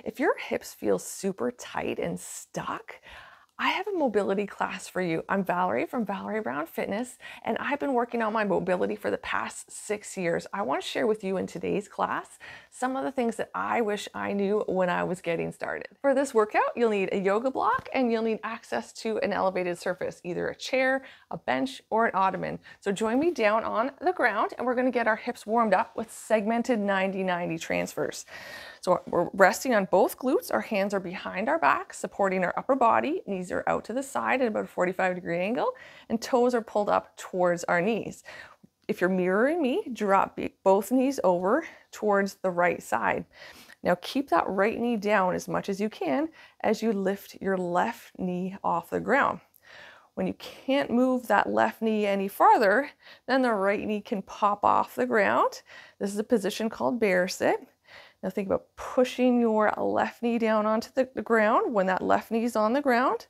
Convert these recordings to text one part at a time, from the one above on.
If your hips feel super tight and stuck, I have a mobility class for you. I'm Valerie from Valerie Brown Fitness, and I've been working on my mobility for the past 6 years. I want to share with you in today's class some of the things that I wish I knew when I was getting started. For this workout, you'll need a yoga block and you'll need access to an elevated surface, either a chair, a bench, or an ottoman. So join me down on the ground and we're going to get our hips warmed up with segmented 90-90 transfers. So we're resting on both glutes. Our hands are behind our back, supporting our upper body. Knees are out to the side at about a 45-degree angle, and toes are pulled up towards our knees. If you're mirroring me, drop both knees over towards the right side. Now keep that right knee down as much as you can as you lift your left knee off the ground. When you can't move that left knee any farther, then the right knee can pop off the ground. This is a position called bear sit. Now think about pushing your left knee down onto the ground. When that left knee is on the ground,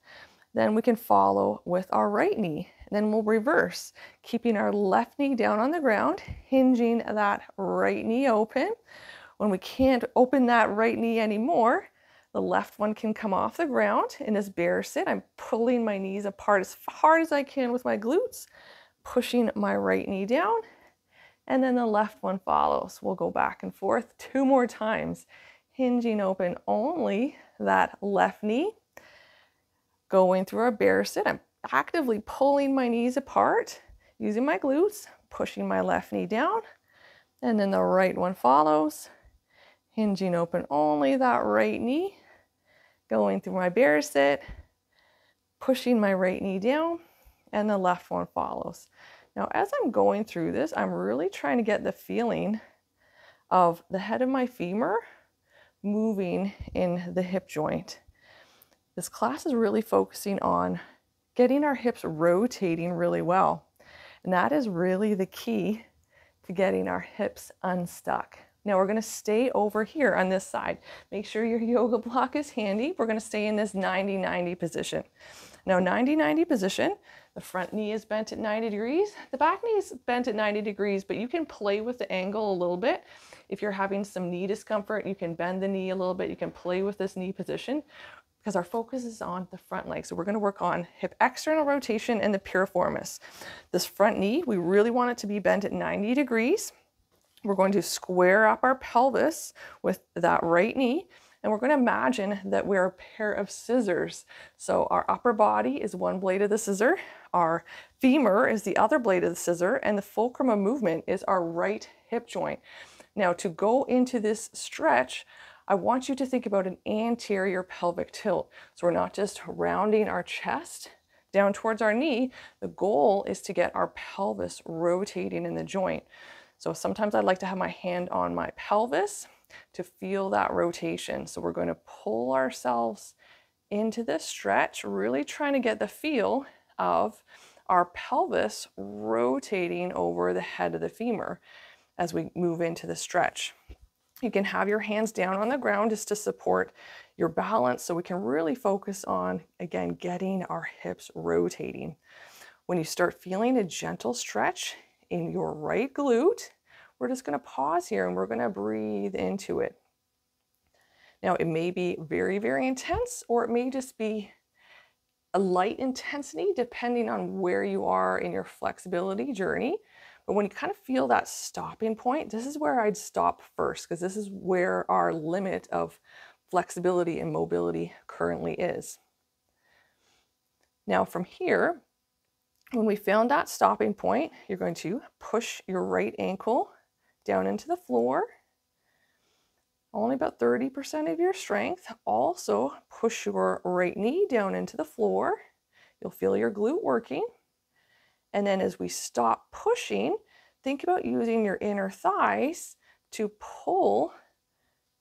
then we can follow with our right knee. And then we'll reverse, keeping our left knee down on the ground, hinging that right knee open. When we can't open that right knee anymore, the left one can come off the ground in this bear sit. I'm pulling my knees apart as hard as I can with my glutes, pushing my right knee down, and then the left one follows. We'll go back and forth 2 more times, hinging open only that left knee. Going through our bear sit, I'm actively pulling my knees apart, using my glutes, pushing my left knee down, and then the right one follows, hinging open only that right knee, going through my bear sit, pushing my right knee down, and the left one follows. Now, as I'm going through this, I'm really trying to get the feeling of the head of my femur moving in the hip joint. This class is really focusing on getting our hips rotating really well. And that is really the key to getting our hips unstuck. Now we're going to stay over here on this side. Make sure your yoga block is handy. We're going to stay in this 90-90 position. Now 90-90 position, the front knee is bent at 90 degrees. The back knee is bent at 90 degrees, but you can play with the angle a little bit. If you're having some knee discomfort, you can bend the knee a little bit. You can play with this knee position because our focus is on the front leg. So we're going to work on hip external rotation and the piriformis. This front knee, we really want it to be bent at 90 degrees. We're going to square up our pelvis with that right knee. And we're going to imagine that we're a pair of scissors. So our upper body is one blade of the scissor, our femur is the other blade of the scissor, and the fulcrum of movement is our right hip joint. Now to go into this stretch, I want you to think about an anterior pelvic tilt. So we're not just rounding our chest down towards our knee. The goal is to get our pelvis rotating in the joint. So sometimes I like to have my hand on my pelvis to feel that rotation. So we're going to pull ourselves into this stretch, really trying to get the feel of our pelvis rotating over the head of the femur as we move into the stretch. You can have your hands down on the ground just to support your balance so we can really focus on, again, getting our hips rotating. When you start feeling a gentle stretch in your right glute, we're just going to pause here and we're going to breathe into it. Now, it may be very, very intense, or it may just be a light intensity depending on where you are in your flexibility journey. But when you kind of feel that stopping point, this is where I'd stop first, because this is where our limit of flexibility and mobility currently is. Now from here, when we found that stopping point, you're going to push your right ankle down into the floor. Only about 30% of your strength. Also push your right knee down into the floor. You'll feel your glute working. And then as we stop pushing, think about using your inner thighs to pull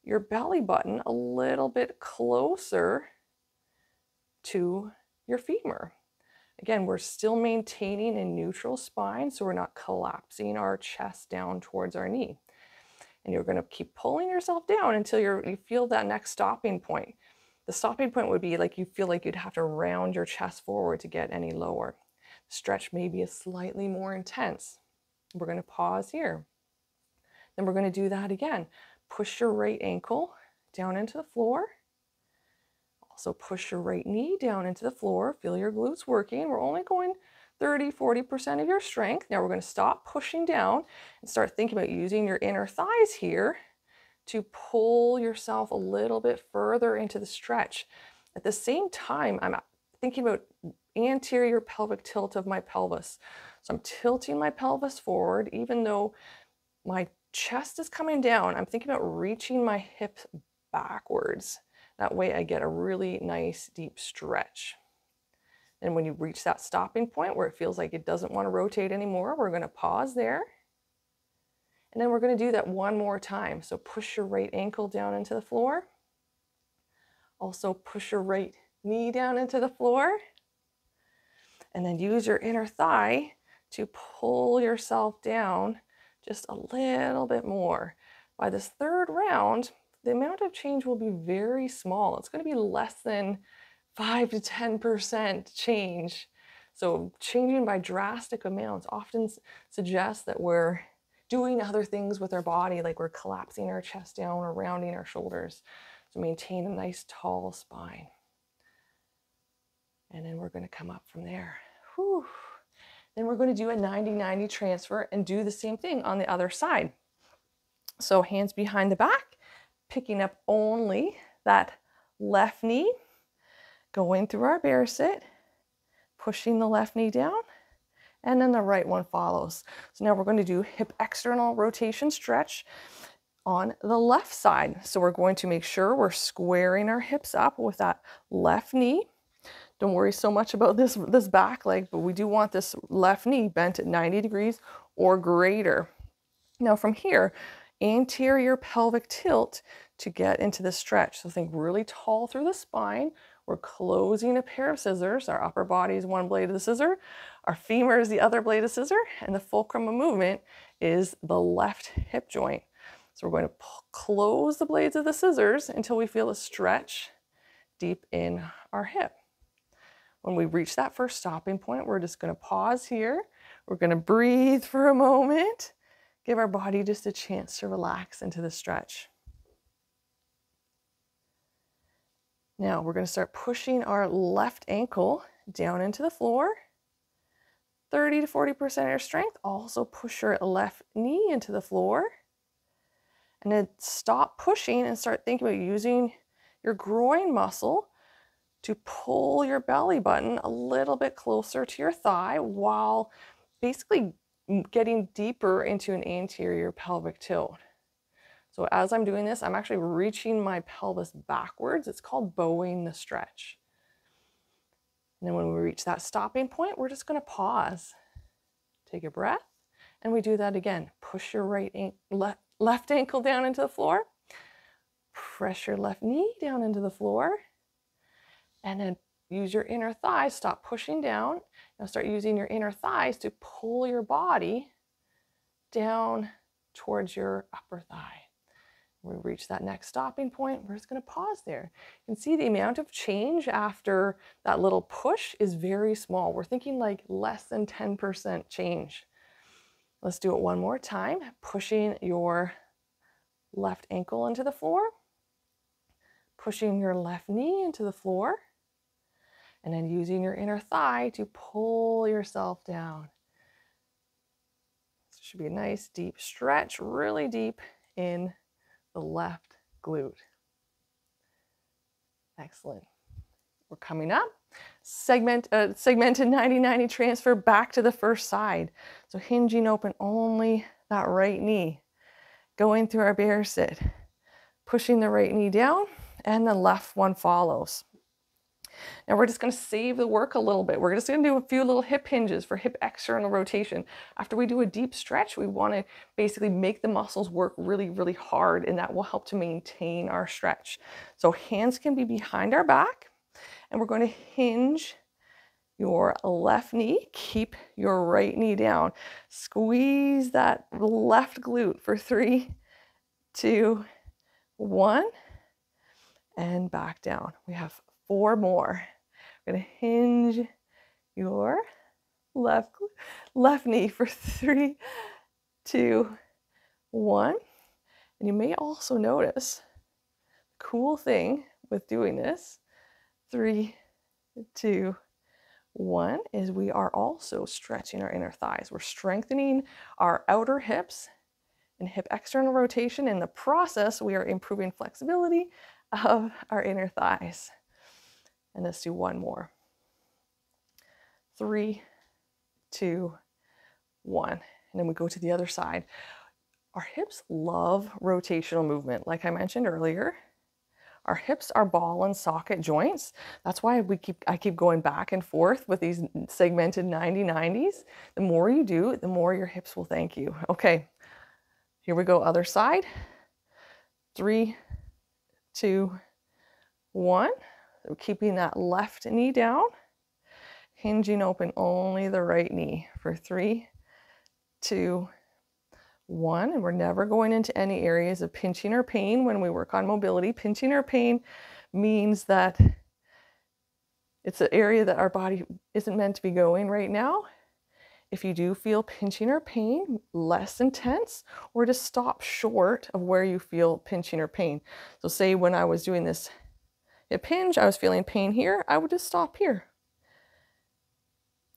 your belly button a little bit closer to your femur. Again, we're still maintaining a neutral spine, so we're not collapsing our chest down towards our knee. And you're going to keep pulling yourself down until you feel that next stopping point. The stopping point would be like you feel like you'd have to round your chest forward to get any lower. Stretch may be slightly more intense. We're going to pause here. Then we're going to do that again. Push your right ankle down into the floor. Also push your right knee down into the floor. Feel your glutes working. We're only going 30–40% of your strength. Now we're going to stop pushing down and start thinking about using your inner thighs here to pull yourself a little bit further into the stretch. At the same time, I'm thinking about anterior pelvic tilt of my pelvis. So I'm tilting my pelvis forward, even though my chest is coming down. I'm thinking about reaching my hips backwards. That way I get a really nice deep stretch. And when you reach that stopping point where it feels like it doesn't want to rotate anymore, we're going to pause there. And then we're going to do that one more time. So push your right ankle down into the floor. Also push your right knee down into the floor. And then use your inner thigh to pull yourself down just a little bit more. By this third round, the amount of change will be very small. It's going to be less than 5 to 10% change. So changing by drastic amounts often suggests that we're doing other things with our body, like we're collapsing our chest down or rounding our shoulders. So maintain a nice tall spine. And then we're going to come up from there. Whew. Then we're going to do a 90-90 transfer and do the same thing on the other side. So hands behind the back, picking up only that left knee, going through our bear sit, pushing the left knee down, and then the right one follows. So now we're going to do hip external rotation stretch on the left side. So we're going to make sure we're squaring our hips up with that left knee. Don't worry so much about this back leg, but we do want this left knee bent at 90 degrees or greater. Now from here, anterior pelvic tilt to get into the stretch. So think really tall through the spine. We're closing a pair of scissors. Our upper body is one blade of the scissor. Our femur is the other blade of scissor. And the fulcrum of movement is the left hip joint. So we're going to close the blades of the scissors until we feel a stretch deep in our hip. When we reach that first stopping point, we're just going to pause here. We're going to breathe for a moment. Give our body just a chance to relax into the stretch. Now we're going to start pushing our left ankle down into the floor. 30 to 40% of your strength. Also push your left knee into the floor. And then stop pushing and start thinking about using your groin muscle to pull your belly button a little bit closer to your thigh while basically getting deeper into an anterior pelvic tilt. So as I'm doing this, I'm actually reaching my pelvis backwards. It's called bowing the stretch. And then when we reach that stopping point, we're just going to pause. Take a breath, and we do that again. Push your left ankle down into the floor. Press your left knee down into the floor. And then use your inner thighs. Stop pushing down. Now start using your inner thighs to pull your body down towards your upper thigh. When we reach that next stopping point, we're just going to pause there. You can see the amount of change after that little push is very small. We're thinking like less than 10% change. Let's do it one more time. Pushing your left ankle into the floor. Pushing your left knee into the floor. And then using your inner thigh to pull yourself down. This should be a nice deep stretch, really deep in the left glute. Excellent. We're coming up. Segmented 90-90 transfer back to the first side. So hinging open only that right knee. Going through our bear sit. Pushing the right knee down and the left one follows. Now we're just going to save the work a little bit. We're just going to do a few little hip hinges for hip external rotation. After we do a deep stretch, we want to basically make the muscles work really, really hard, and that will help to maintain our stretch. So hands can be behind our back, and we're going to hinge your left knee. Keep your right knee down. Squeeze that left glute for 3, 2, 1, and back down. We have 4 more. We're going to hinge your left knee for 3, 2, 1. And you may also notice cool thing with doing this, 3, 2, 1, is we are also stretching our inner thighs. We're strengthening our outer hips and hip external rotation. In the process, we are improving flexibility of our inner thighs. And let's do one more. 3, 2, 1. And then we go to the other side. Our hips love rotational movement. Like I mentioned earlier, our hips are ball and socket joints. That's why I keep going back and forth with these segmented 90-90s. The more you do, the more your hips will thank you. Okay, here we go, other side. 3, 2, 1. So keeping that left knee down, hinging open only the right knee for 3, 2, 1. And we're never going into any areas of pinching or pain when we work on mobility. Pinching or pain means that it's an area that our body isn't meant to be going right now. If you do feel pinching or pain, less intense, or just stop short of where you feel pinching or pain. So say when I was doing this hip hinge, I was feeling pain here, I would just stop here.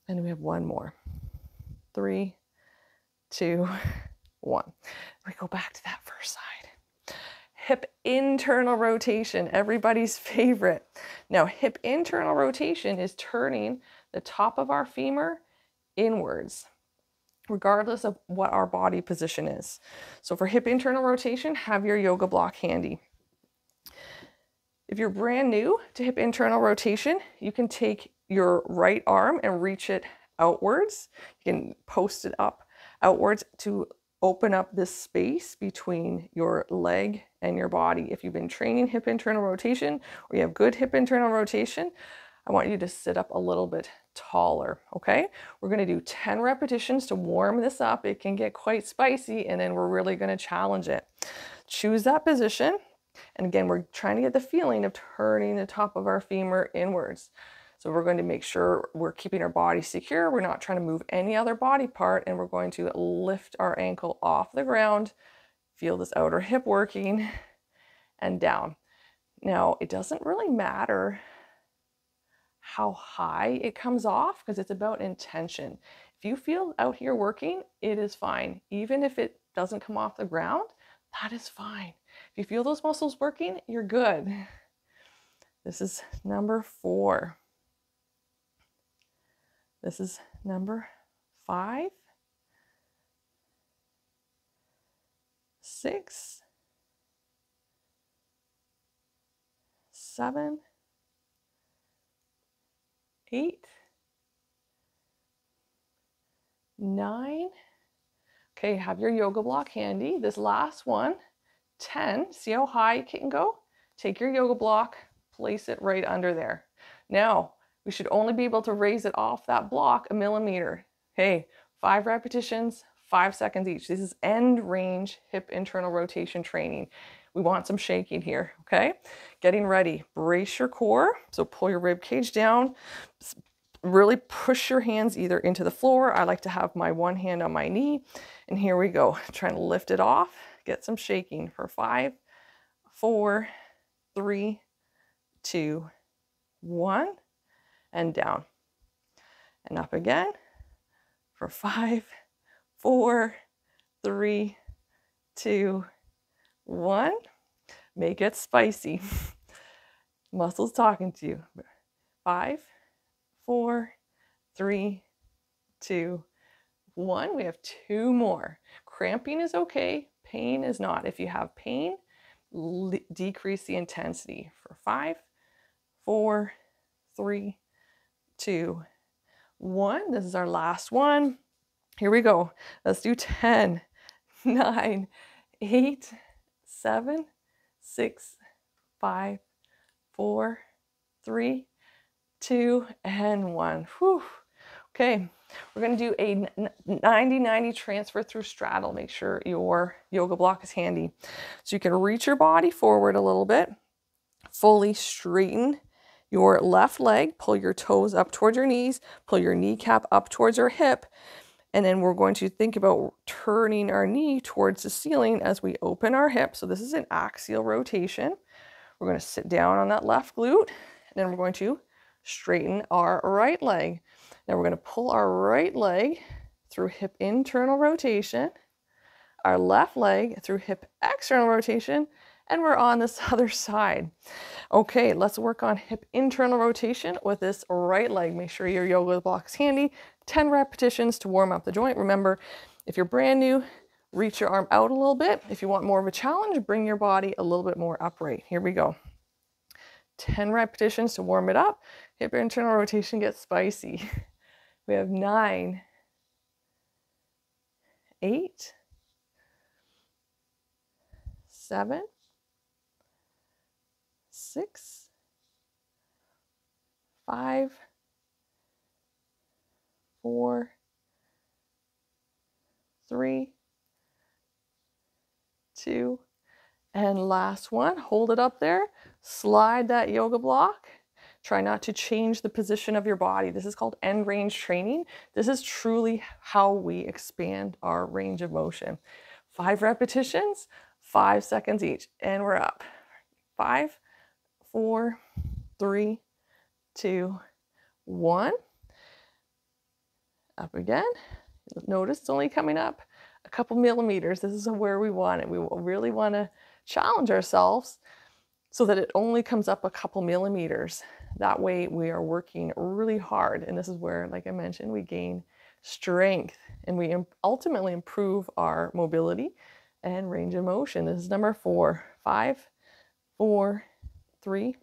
And we have one more. 3, 2, 1. We go back to that first side. Hip internal rotation, everybody's favorite. Now, hip internal rotation is turning the top of our femur inwards, regardless of what our body position is. So for hip internal rotation, have your yoga block handy. If you're brand new to hip internal rotation, you can take your right arm and reach it outwards. You can post it up outwards to open up this space between your leg and your body. If you've been training hip internal rotation or you have good hip internal rotation, I want you to sit up a little bit taller, okay? We're gonna do 10 repetitions to warm this up. It can get quite spicy, and then we're really gonna challenge it. Choose that position. And again, we're trying to get the feeling of turning the top of our femur inwards. So we're going to make sure we're keeping our body secure. We're not trying to move any other body part, and we're going to lift our ankle off the ground. Feel this outer hip working and down. Now, it doesn't really matter how high it comes off because it's about intention. If you feel out here working, it is fine. Even if it doesn't come off the ground, that is fine. If you feel those muscles working, you're good. This is number 4. This is number 5, 6, 7, 8, 9. Okay, have your yoga block handy. This last one, 10. See how high it can go? Take your yoga block, place it right under there. Now, we should only be able to raise it off that block 1 millimeter. Okay, 5 repetitions, 5 seconds each. This is end range hip internal rotation training. We want some shaking here, okay? Getting ready, brace your core. So pull your rib cage down, really push your hands either into the floor. I like to have my one hand on my knee. And here we go, trying to lift it off, get some shaking for 5, 4, 3, 2, 1, and down. And up again for 5, 4, 3, 2, 1. Make it spicy. Muscles talking to you. 5, 4, 3, 2, 1. We have 2 more. Cramping is okay. Pain is not. If you have pain, decrease the intensity for 5, 4, 3, 2, 1. This is our last one. Here we go. Let's do 10, 9, 8, 7, 6, 5, 4, 3, 2, and 1. Whew. Okay, we're going to do a 90-90 transfer through straddle. Make sure your yoga block is handy. So you can reach your body forward a little bit, fully straighten your left leg, pull your toes up towards your knees, pull your kneecap up towards your hip, and then we're going to think about turning our knee towards the ceiling as we open our hip. So this is an axial rotation. We're going to sit down on that left glute, and then we're going to straighten our right leg. Now we're going to pull our right leg through hip internal rotation, our left leg through hip external rotation, and we're on this other side. Okay, let's work on hip internal rotation with this right leg. Make sure your yoga block's handy. 10 repetitions to warm up the joint. Remember, if you're brand new, reach your arm out a little bit. If you want more of a challenge, bring your body a little bit more upright. Here we go. 10 repetitions to warm it up. Hip internal rotation gets spicy. We have 9, 8, 7, 6, 5, 4, 3, 2, and last one. Hold it up there. Slide that yoga block. Try not to change the position of your body. This is called end range training. This is truly how we expand our range of motion. 5 repetitions, 5 seconds each, and we're up. 5, 4, 3, 2, 1. Up again. Notice it's only coming up a couple millimeters. This is where we want it. We really want to challenge ourselves so that it only comes up a couple millimeters. That way we are working really hard. And this is where, like I mentioned, we gain strength and we ultimately improve our mobility and range of motion. This is number 4. 5, 4, 3,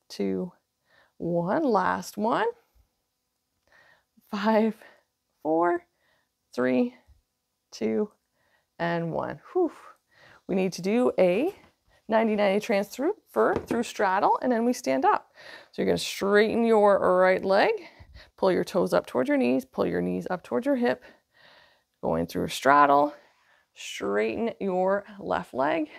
2, 1. Last one. 5, 4, 3, 2, and 1. Whew. We need to do a 90-90 transfer through straddle, and then we stand up. So you're going to straighten your right leg, pull your toes up towards your knees, pull your knees up towards your hip, going through a straddle, straighten your left leg,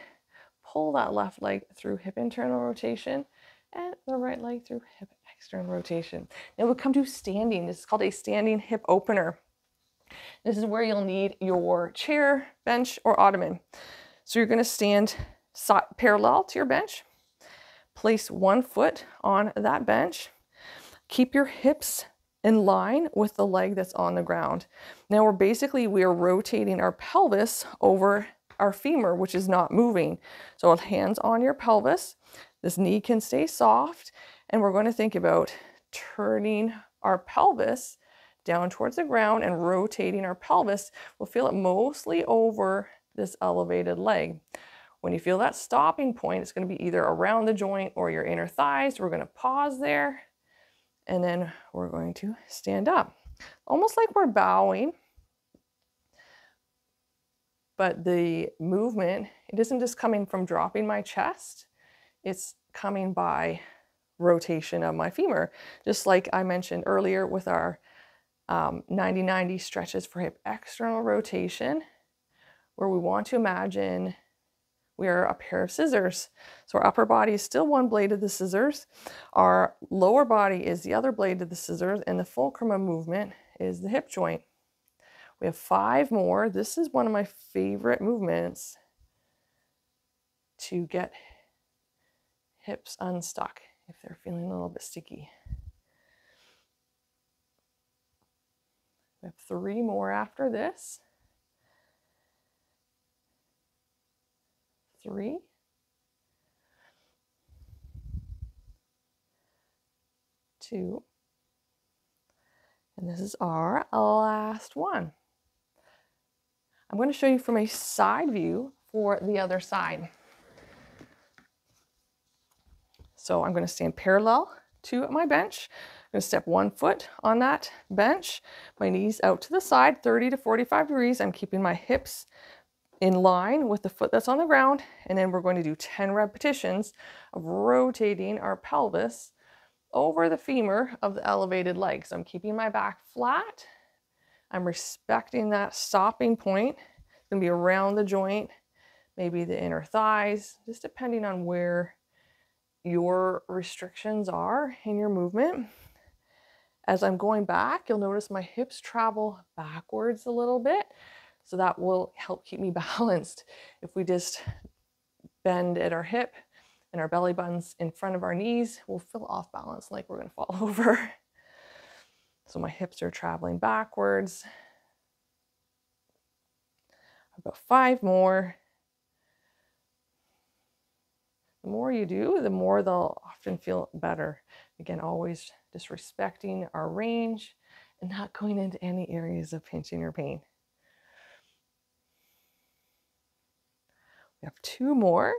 pull that left leg through hip internal rotation, and the right leg through hip external rotation. Now we'll come to standing. This is called a standing hip opener. This is where you'll need your chair, bench, or ottoman. So you're going to stand parallel to your bench. Place one foot on that bench. Keep your hips in line with the leg that's on the ground. Now we are rotating our pelvis over our femur, which is not moving. So with hands on your pelvis, this knee can stay soft, and we're going to think about turning our pelvis down towards the ground and rotating our pelvis. We'll feel it mostly over this elevated leg. When you feel that stopping point, it's going to be either around the joint or your inner thighs. We're going to pause there, and then we're going to stand up. Almost like we're bowing, but the movement, it isn't just coming from dropping my chest. It's coming by rotation of my femur. Just like I mentioned earlier with our 90-90 stretches for hip external rotation, where we want to imagine we are a pair of scissors. So our upper body is still one blade of the scissors. Our lower body is the other blade of the scissors, and the fulcrum of movement is the hip joint. We have 5 more. This is one of my favorite movements to get hips unstuck if they're feeling a little bit sticky. We have 3 more after this. 3, 2, and this is our last one. I'm going to show you from a side view for the other side. So I'm going to stand parallel to my bench. I'm going to step 1 foot on that bench, my knees out to the side, 30 to 45 degrees. I'm keeping my hips in line with the foot that's on the ground, and then we're going to do 10 repetitions of rotating our pelvis over the femur of the elevated leg. So I'm keeping my back flat. I'm respecting that stopping point. It's going to be around the joint, maybe the inner thighs, just depending on where your restrictions are in your movement. As I'm going back, you'll notice my hips travel backwards a little bit. So that will help keep me balanced. If we just bend at our hip and our belly buttons in front of our knees. We'll feel off balance like we're gonna fall over. So my hips are traveling backwards. About 5 more. The more you do, the more they'll often feel better. Again, always just respecting our range and not going into any areas of pinching or pain. We have 2 more.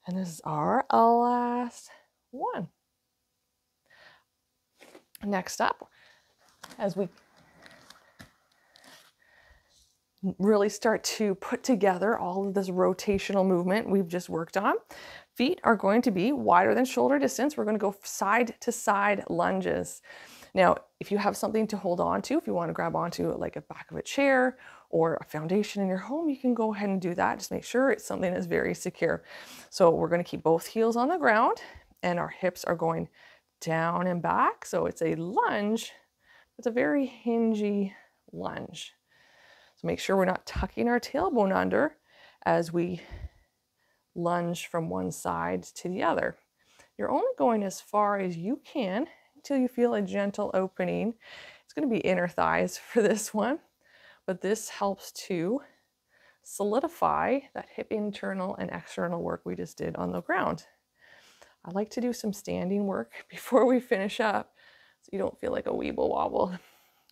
And this is our last one. Next up, as we really start to put together all of this rotational movement we've just worked on, feet are going to be wider than shoulder distance. We're going to go side to side lunges. Now, if you have something to hold on to, if you want to grab onto like a back of a chair or a foundation in your home, you can go ahead and do that. Just make sure it's something that's very secure. So we're going to keep both heels on the ground and our hips are going down and back. So it's a lunge. It's a very hingy lunge. So make sure we're not tucking our tailbone under as we lunge from one side to the other. You're only going as far as you can until you feel a gentle opening. It's going to be inner thighs for this one, but this helps to solidify that hip internal and external work we just did on the ground. I like to do some standing work before we finish up so you don't feel like a weeble wobble.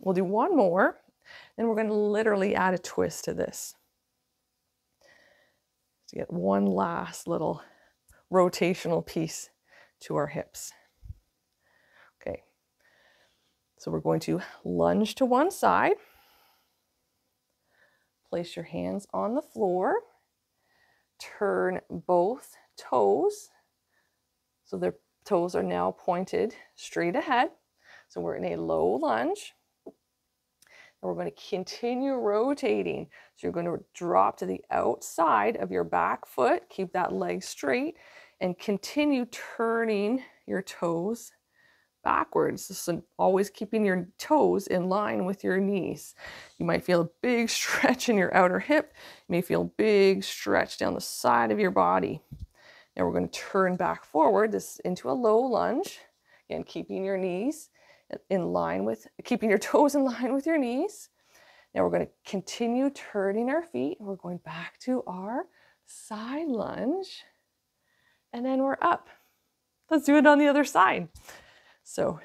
We'll do one more, then we're going to literally add a twist to this to get one last little rotational piece to our hips. Okay, so we're going to lunge to one side. Place your hands on the floor. Turn both toes. So their toes are now pointed straight ahead. So we're in a low lunge. And we're going to continue rotating. So you're going to drop to the outside of your back foot, keep that leg straight, and continue turning your toes backwards. So always keeping your toes in line with your knees. You might feel a big stretch in your outer hip. You may feel a big stretch down the side of your body. Now we're going to turn back forward, this into a low lunge. Again, keeping your knees in line with, keeping your toes in line with your knees. Now we're going to continue turning our feet. We're going back to our side lunge. And then we're up. Let's do it on the other side. So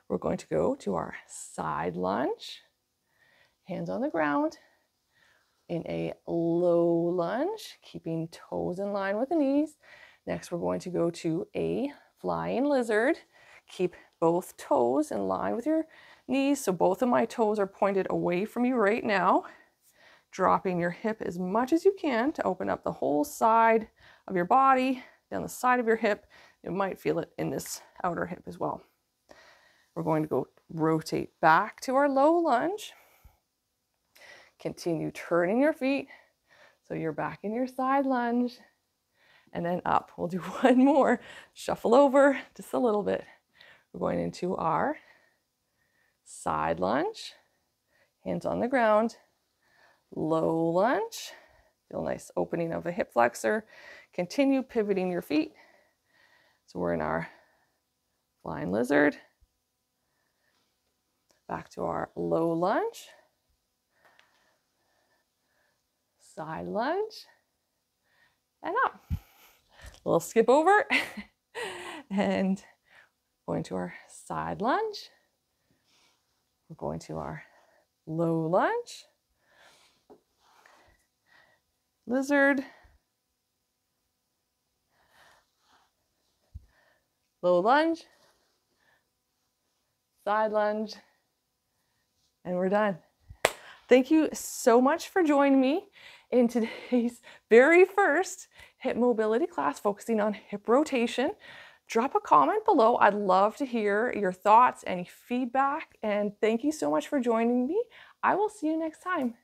we're going to go to our side lunge, hands on the ground, in a low lunge, keeping toes in line with the knees. Next, we're going to go to a flying lizard. Keep both toes in line with your knees. So both of my toes are pointed away from you right now. Dropping your hip as much as you can to open up the whole side of your body, down the side of your hip. You might feel it in this outer hip as well. We're going to go rotate back to our low lunge. Continue turning your feet so you're back in your side lunge and then up. We'll do one more. Shuffle over just a little bit. We're going into our side lunge, hands on the ground, low lunge. Feel a nice opening of the hip flexor. Continue pivoting your feet. So we're in our flying lizard. Back to our low lunge. Side lunge. And up. A little skip over. And going to our side lunge. We're going to our low lunge. Lizard. Low lunge. Side lunge. And we're done. Thank you so much for joining me in today's very first hip mobility class focusing on hip rotation. Drop a comment below. I'd love to hear your thoughts, any feedback, and thank you so much for joining me. I will see you next time.